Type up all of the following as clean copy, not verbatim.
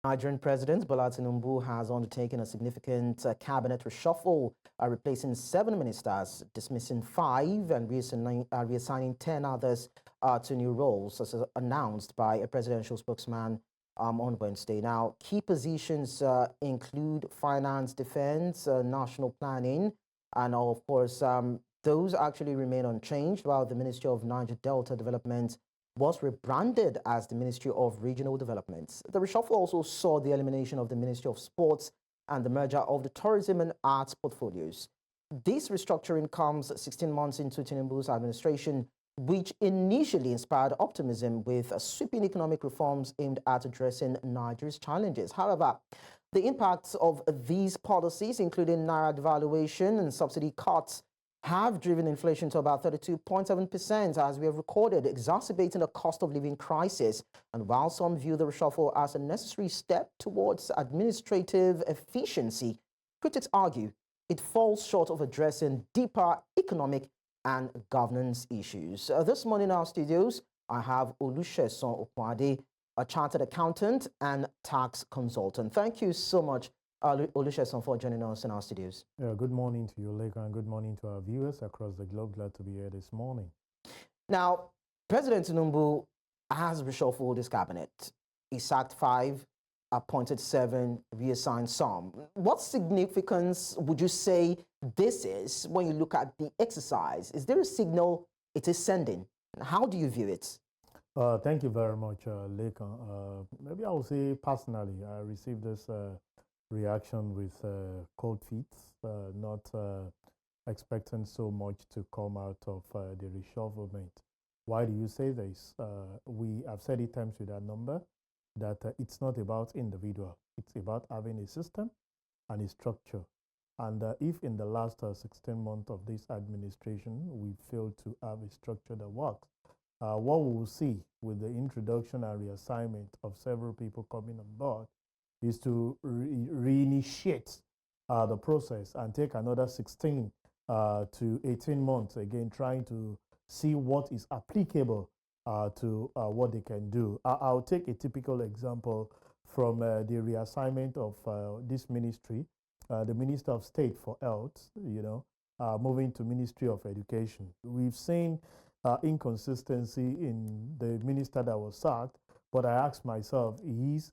Nigerian President Bola Tinubu has undertaken a significant cabinet reshuffle, replacing 7 ministers, dismissing 5, and reassigning 10 others to new roles, as announced by a presidential spokesman on Wednesday. Now, key positions include finance, defense, national planning, and of course, those actually remain unchanged, while the Ministry of Niger Delta Development was rebranded as the Ministry of Regional Development. The reshuffle also saw the elimination of the Ministry of Sports and the merger of the tourism and arts portfolios. This restructuring comes 16 months into Tinubu's administration, which initially inspired optimism with sweeping economic reforms aimed at addressing Nigeria's challenges. However, the impacts of these policies, including naira devaluation and subsidy cuts, have driven inflation to about 32.7%, as we have recorded, exacerbating a cost of living crisis. And while some view the reshuffle as a necessary step towards administrative efficiency, critics argue it falls short of addressing deeper economic and governance issues. This morning in our studios, I have Olusesan Okunade, a chartered accountant and tax consultant. Thank you so much, Olusesan, for joining us in our studios. Good morning to you, Leka, and good morning to our viewers across the globe. Glad to be here this morning. Now, President Tinubu has reshuffled his cabinet. He sacked 5, appointed 7, reassigned some. What significance would you say this is when you look at the exercise? Is there a signal it is sending? How do you view it? Thank you very much, Leka. Maybe I will say personally, I received this reaction with cold feet, not expecting so much to come out of the reshufflement. Why do you say this? We have said it times with that number that it's not about individual. It's about having a system and a structure. And if in the last 16 months of this administration, we failed to have a structure that works, what we will see with the introduction and reassignment of several people coming on board is to reinitiate the process and take another 16 to 18 months again, trying to see what is applicable to what they can do. I'll take a typical example from the reassignment of this ministry, the Minister of State for Health, moving to Ministry of Education. We've seen inconsistency in the minister that was sacked, but I asked myself, he's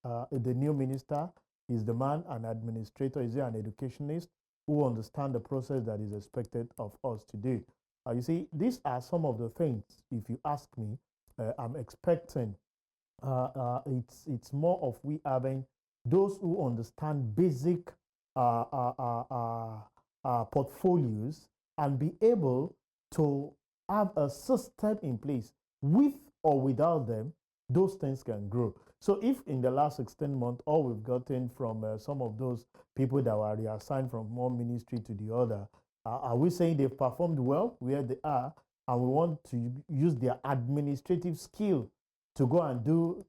the new minister, is the man an administrator, is he an educationist who understands the process that is expected of us to do? You see, these are some of the things, if you ask me, I'm expecting. It's more of we having those who understand basic portfolios and be able to have a system in place. With or without them, those things can grow. So if in the last 16 months, all we've gotten from some of those people that were reassigned from one ministry to the other, are we saying they've performed well where they are, and we want to use their administrative skill to go and do,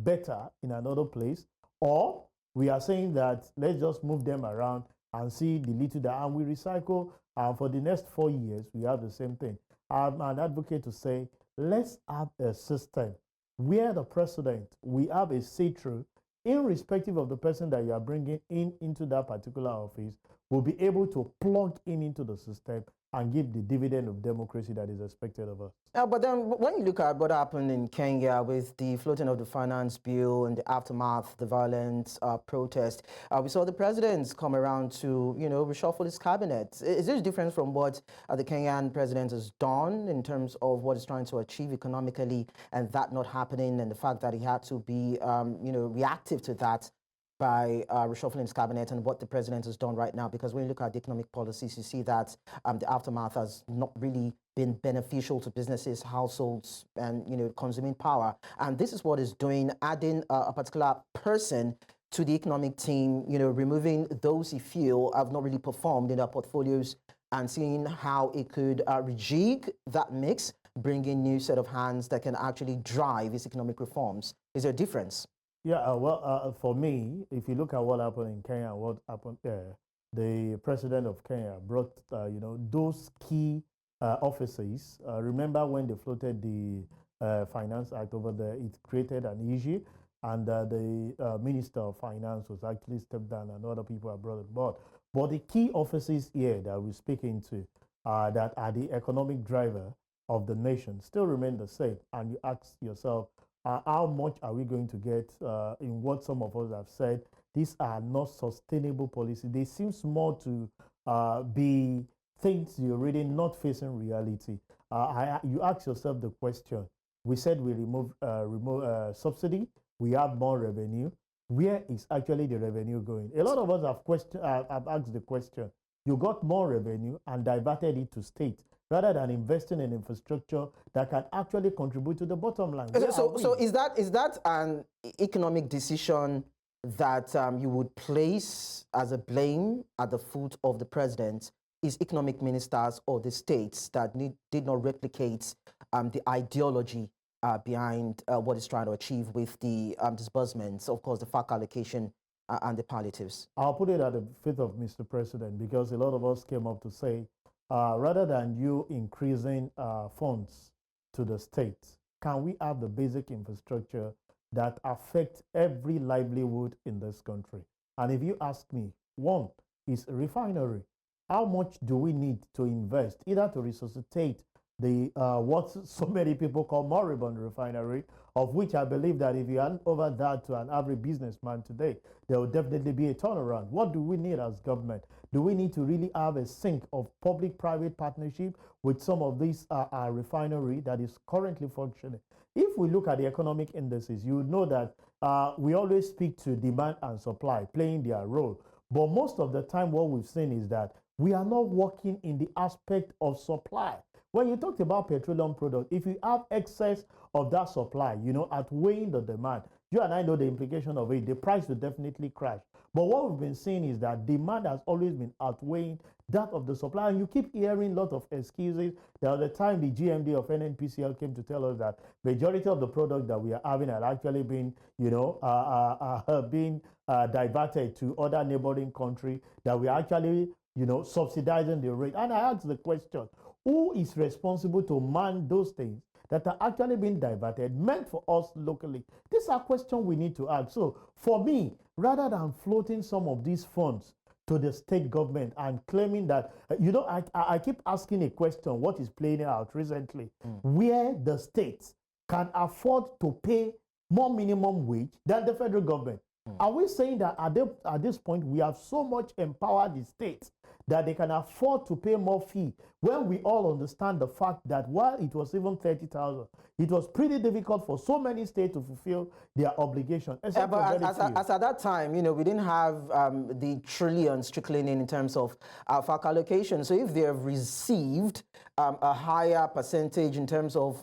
better in another place? Or we are saying that let's just move them around and see the little that, and we recycle, and for the next 4 years, we have the same thing. I'm an advocate to say, let's have a system where the president, we have a say-through, irrespective of the person that you are bringing into that particular office, will be able to plug into the system and give the dividend of democracy that is expected of us. But then when you look at what happened in Kenya with the floating of the finance bill and the aftermath, the violent protest, we saw the president come around to, reshuffle his cabinet. Is this different from what the Kenyan president has done in terms of what he's trying to achieve economically, and that not happening, and the fact that he had to be, reactive to that by reshuffling his cabinet, and what the president has done right now? Because when you look at the economic policies, you see that the aftermath has not really been beneficial to businesses, households, and consuming power. And this is what is doing, adding a particular person to the economic team, removing those he feel have not really performed in their portfolios, and seeing how it could rejig that mix, bring in new set of hands that can actually drive these economic reforms. Is there a difference? Yeah, for me, if you look at what happened in Kenya, what happened there, the president of Kenya brought, those key offices. Remember when they floated the Finance Act over there, it created an issue. and the Minister of Finance was actually stepped down and other people are brought on board. But the key offices here that we're speaking to that are the economic driver of the nation still remain the same. And you ask yourself, how much are we going to get in what some of us have said? These are not sustainable policies. They seem small to be things you're really not facing reality. You ask yourself the question, we said we remove subsidy, we have more revenue. Where is actually the revenue going? A lot of us have asked the question, you got more revenue and diverted it to state rather than investing in infrastructure that can actually contribute to the bottom line. So is that an economic decision that you would place as a blame at the foot of the president? Is economic ministers or the states that did not replicate the ideology behind what it's trying to achieve with the disbursements, of course, the FAC allocation and the palliatives? I'll put it at the feet of Mr. President, because a lot of us came up to say, rather than you increasing funds to the states, can we have the basic infrastructure that affects every livelihood in this country? And if you ask me, one is refinery. How much do we need to invest either to resuscitate the what so many people call moribund refinery, of which I believe that if you hand over that to an average businessman today, there will definitely be a turnaround. What do we need as government? Do we need to really have a sync of public-private partnership with some of these refinery that is currently functioning? If we look at the economic indices, you would know that we always speak to demand and supply playing their role. But most of the time what we've seen is that we are not working in the aspect of supply. When you talked about petroleum products, if you have excess of that supply, outweighing the demand, you and I know the implication of it, the price will definitely crash. But what we've been seeing is that demand has always been outweighing that of the supply. And you keep hearing a lot of excuses. There was the time the GMD of NNPCL came to tell us that majority of the product that we are having are actually being, diverted to other neighboring countries, that we are actually, subsidizing the rate. And I asked the question, who is responsible to man those things that are actually being diverted, meant for us locally? These are questions we need to ask. So for me, rather than floating some of these funds to the state government and claiming that, I keep asking a question, what is playing out recently, where the states can afford to pay more minimum wage than the federal government. Are we saying that at this point we have so much empowered the states that they can afford to pay more fee, when we all understand the fact that while it was even 30,000, it was pretty difficult for so many states to fulfill their obligation. But as at that time, we didn't have the trillions trickling in terms of FAC allocation. So if they have received a higher percentage in terms of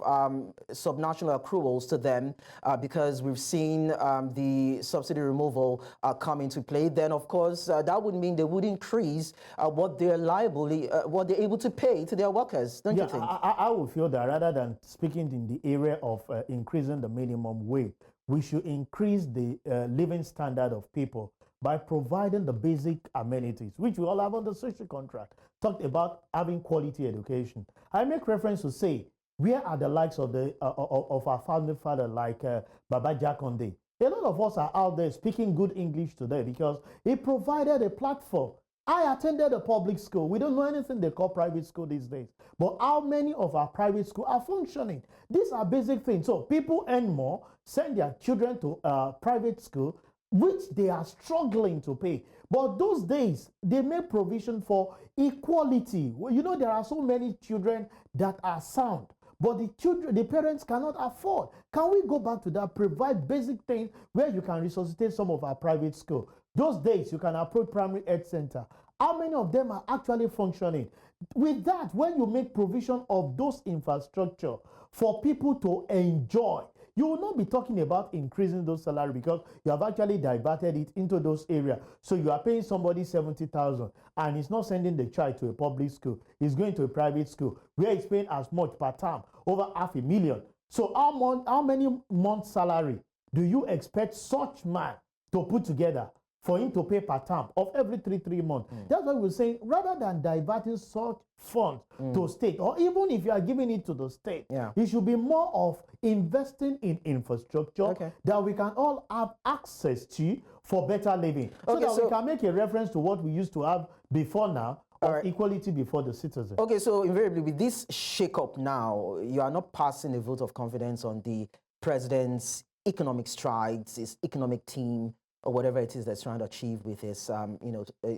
subnational accruals to them, because we've seen the subsidy removal come into play, then of course that would mean they would increase what they're what they're able to pay to their workers, don't you think? I would feel that rather than speaking in the area of increasing the minimum wage, we should increase the living standard of people by providing the basic amenities, which we all have on the social contract. Talked about having quality education. I make reference to say, where are the likes of our founding father like Baba Jakonde? A lot of us are out there speaking good English today because he provided a platform. I attended a public school. We don't know anything they call private school these days. But how many of our private schools are functioning? These are basic things. So people earn more, send their children to private school, which they are struggling to pay. But those days, they make provision for equality. Well, there are so many children that are sound, but the parents cannot afford. Can we go back to that, provide basic things where you can resuscitate some of our private schools? Those days, you can approach primary health center. How many of them are actually functioning? With that, when you make provision of those infrastructure for people to enjoy, you will not be talking about increasing those salaries because you have actually diverted it into those areas. So you are paying somebody 70,000 and he's not sending the child to a public school. He's going to a private school where he's paying as much per term, over $500,000. So how many months' salary do you expect such man to put together for him to pay per term of every three months. That's why we're saying, rather than diverting such funds to state, or even if you are giving it to the state, it should be more of investing in infrastructure that we can all have access to for better living. So that we can make a reference to what we used to have before now, of equality before the citizen. Okay, so invariably with this shake-up now, you are not passing a vote of confidence on the president's economic strides, his economic team, or whatever it is that's trying to achieve with his,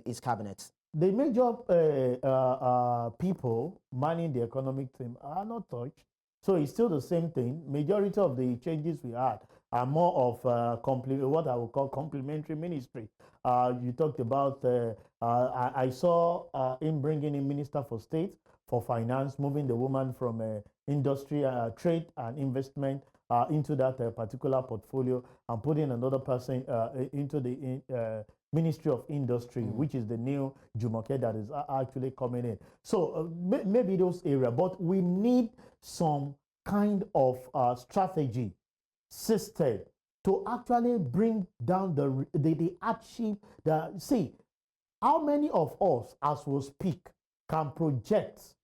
his cabinet. The major people manning the economic team are not touched. So it's still the same thing. Majority of the changes we had are more of what I would call complementary ministry. You talked about, I saw him bringing in Minister for State, for Finance, moving the woman from industry, trade and investment into that particular portfolio, and putting another person into the Ministry of Industry, which is the new Jumoke that is actually coming in. So maybe those areas, but we need some kind of strategy, system to actually bring down the hardship. See, how many of us, as we speak, can project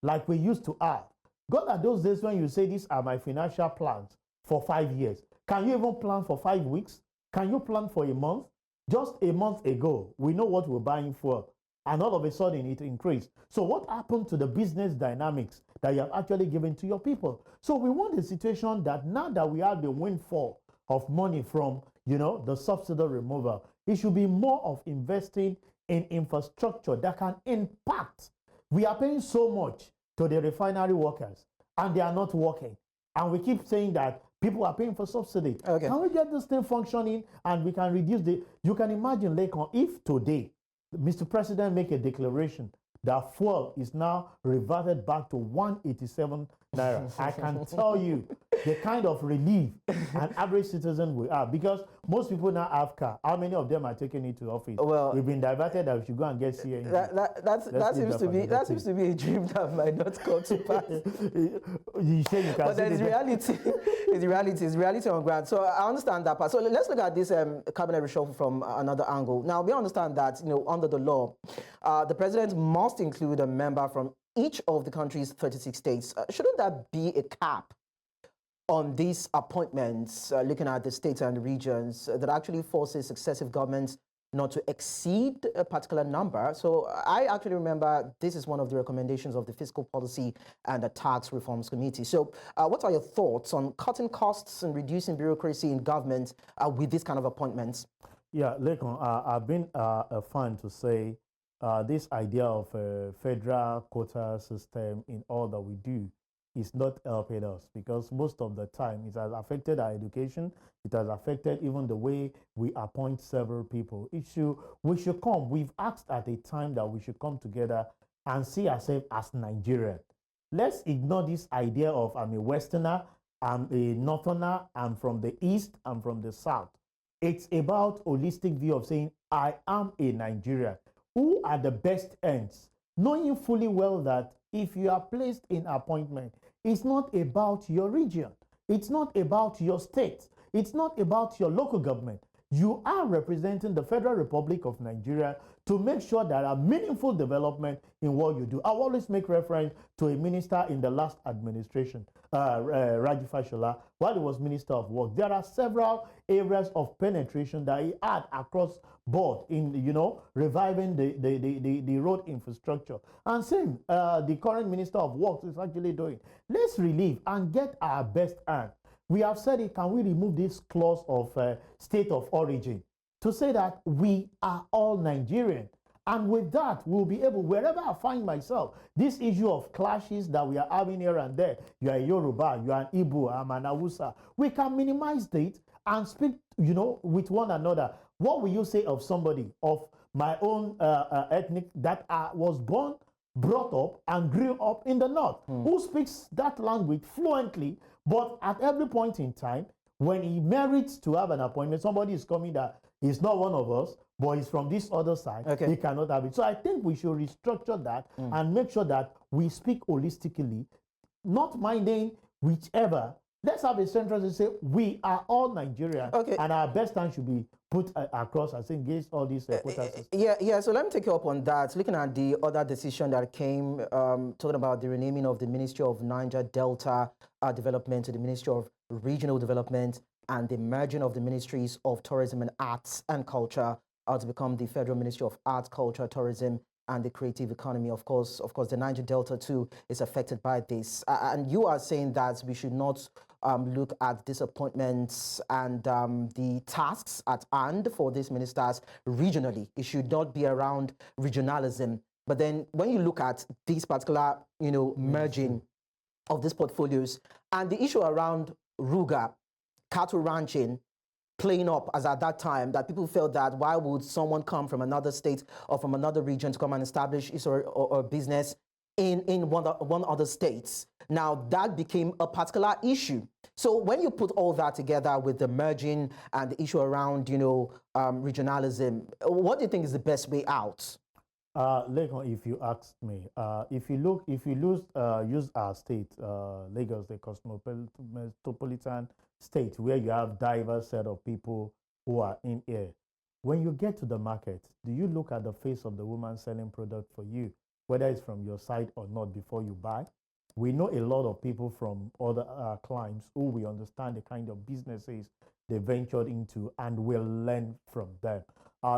like we used to have? God, at those days when you say, these are my financial plans for 5 years. Can you even plan for 5 weeks? Can you plan for a month? Just a month ago, we know what we're buying for, and all of a sudden it increased. So what happened to the business dynamics that you have actually given to your people? So we want a situation that now that we have the windfall of money from, the subsidy removal, it should be more of investing in infrastructure that can impact. We are paying so much to the refinery workers, and they are not working. And we keep saying that people are paying for subsidy. Can we get this thing functioning, and we can reduce you can imagine, Lekon, if today Mr. President make a declaration that fuel is now reverted back to 187 naira, I can tell you the kind of relief an average citizen will have, because most people now have car. How many of them are taking it to office? Well, we've been diverted that we should go and get CNG. That seems to be a dream that might not come to pass. You say you can, but there's reality. It's reality on ground. So I understand that part. So let's look at this cabinet reshuffle from another angle. Now, we understand that under the law, the president must include a member from each of the country's 36 states. Shouldn't that be a cap on these appointments, looking at the states and the regions, that actually forces successive governments not to exceed a particular number? So I actually remember this is one of the recommendations of the Fiscal Policy and the Tax Reforms Committee. So what are your thoughts on cutting costs and reducing bureaucracy in government with this kind of appointments? Yeah, Lekon, I've been a fan to say this idea of a federal quota system in all that we do is not helping us, because most of the time it has affected our education. It has affected even the way we appoint several people. We should come. We've asked at a time that we should come together and see ourselves as Nigerian. Let's ignore this idea of I'm a Westerner, I'm a Northerner, I'm from the East, I'm from the South. It's about holistic view of saying I am a Nigerian. Who are the best ends? Knowing fully well that if you are placed in appointment, it's not about your region. It's not about your state. It's not about your local government. You are representing the Federal Republic of Nigeria to make sure there are meaningful development in what you do. I always make reference to a minister in the last administration, Raji Fashola, while he was Minister of Work. There are several areas of penetration that he had across board in, reviving the road infrastructure. And same, the current Minister of Works is actually doing. Let's relieve and get our best hand. We have said it, can we remove this clause of state of origin to say that we are all Nigerian? And with that, we'll be able, wherever I find myself, this issue of clashes that we are having here and there, you are a Yoruba, you are an Igbo, I'm an Hausa, we can minimize it and speak, with one another. What will you say of somebody of my own ethnic that was born, brought up, and grew up in the North, who speaks that language fluently, but at every point in time, when he merits to have an appointment, somebody is coming that he's not one of us, but he's from this other side, he cannot have it. So I think we should restructure that and make sure that we speak holistically, not minding whichever Let's have a central to say we are all Nigerian, and our best time should be put across as against all these quota systems. Yeah. So let me take you up on that. Looking at the other decision that came, talking about the renaming of the Ministry of Niger Delta Development to the Ministry of Regional Development, and the merging of the Ministries of Tourism and Arts and Culture to become the Federal Ministry of Arts, Culture, Tourism, and the Creative Economy. Of course, the Niger Delta too is affected by this. And you are saying that we should not look at disappointments and the tasks at hand for these ministers regionally. It should not be around regionalism. But then when you look at these particular, merging of these portfolios and the issue around Ruga, cattle ranching, playing up as at that time, that people felt that why would someone come from another state or from another region to come and establish his or business in one other states. Now that became a particular issue. So when you put all that together with the merging and the issue around, regionalism, what do you think is the best way out? Lagos, if you ask me, if you use our state, Lagos, the cosmopolitan state, where you have diverse set of people who are in here. When you get to the market, do you look at the face of the woman selling product for you, whether it's from your side or not, before you buy? We know a lot of people from other climes who we understand the kind of businesses they ventured into and will learn from them.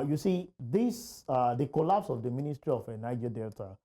You see, this the collapse of the Ministry of Niger Delta,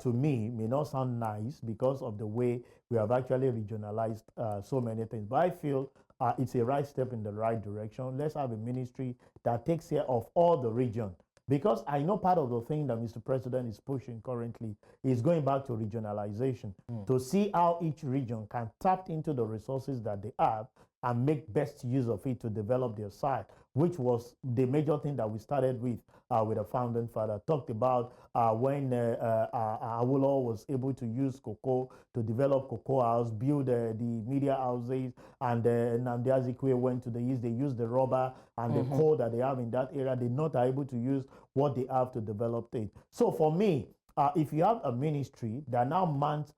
to me, may not sound nice because of the way we have actually regionalized so many things. But I feel it's a right step in the right direction. Let's have a ministry that takes care of all the region. Because I know part of the thing that Mr. President is pushing currently is going back to regionalization, to see how each region can tap into the resources that they have and make best use of it to develop their side, which was the major thing that we started with the founding father. Talked about when Awolowo was able to use cocoa to develop cocoa house, build the media houses, and Nnamdi Azikiwe went to the east. They used the rubber and the coal that they have in that area. They're not able to use what they have to develop it. So for me, if you have a ministry that now mans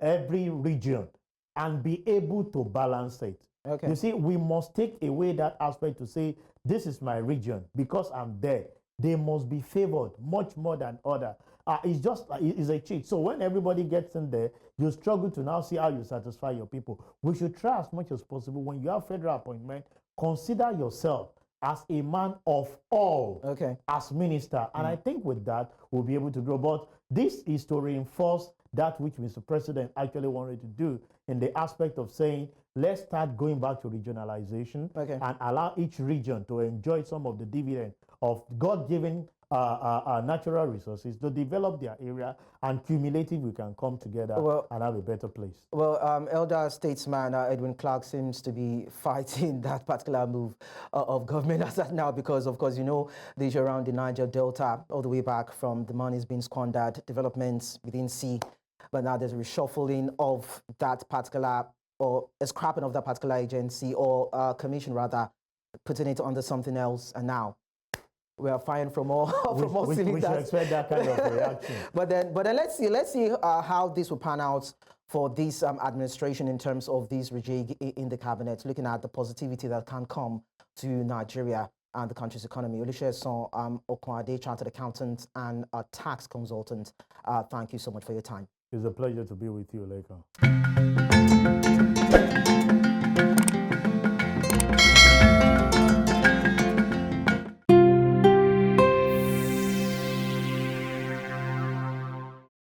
every region and be able to balance it. Okay. You see, we must take away that aspect to say, this is my region because I'm there. They must be favored much more than other. It's a cheat. So when everybody gets in there, you struggle to now see how you satisfy your people. We should try as much as possible. When you have federal appointment, consider yourself as a man of all, as minister. And I think with that, we'll be able to grow. But this is to reinforce that which Mr. President actually wanted to do in the aspect of saying, let's start going back to regionalization and allow each region to enjoy some of the dividend of God-given natural resources to develop their area, and cumulative we can come together and have a better place. Well, elder statesman Edwin Clark seems to be fighting that particular move of government as of now because, of course, the issue around the Niger Delta all the way back from the money's being squandered, developments within sea, but now there's a reshuffling of that particular, or a scrapping of that particular agency or commission rather, putting it under something else, and now we are firing from all cylinders. We should expect that kind of reaction. But then let's see how this will pan out for this administration in terms of this rejig in the cabinet, looking at the positivity that can come to Nigeria and the country's economy. Olusesan Okunade, chartered accountant and a tax consultant. Thank you so much for your time. It's a pleasure to be with you, Leka.